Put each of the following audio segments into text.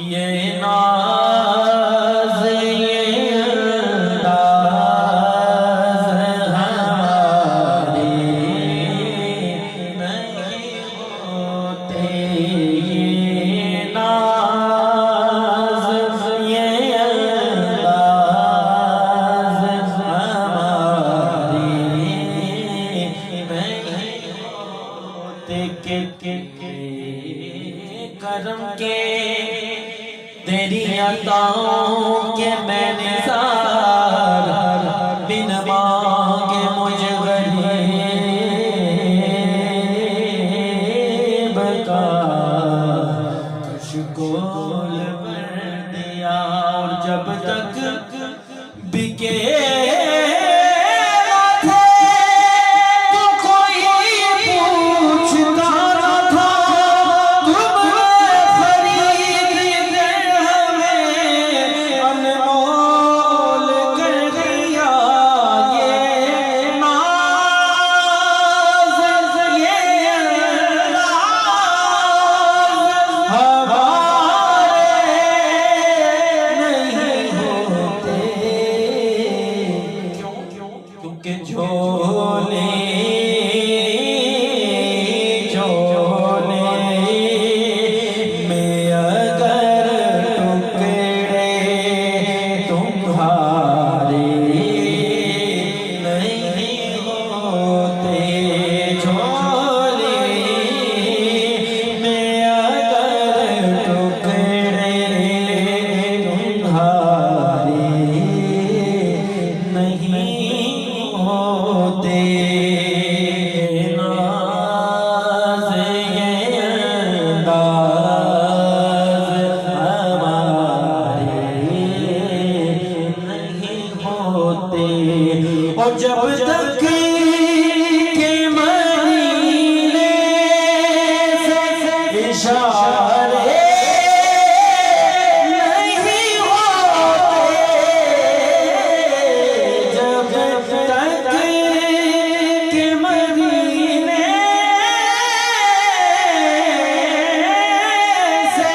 یہ ناز یہ انداز ہمارے نہیں ہوتے، یہ ناز یہ انداز ہمارے نہیں ہوتے کہ کرم کے تیری عطاؤں کے میں نثار بن مانگے مجھ غریب کا کشکول بھر دیا، اور جب تک بکے اور جب تک کہ مدینے سے اشارے نہیں ہوتے، جب تک کہ مدینے سے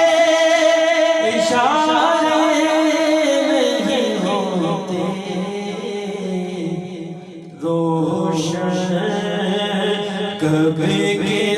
اشارے نہیں ہوتے، روشن کبھی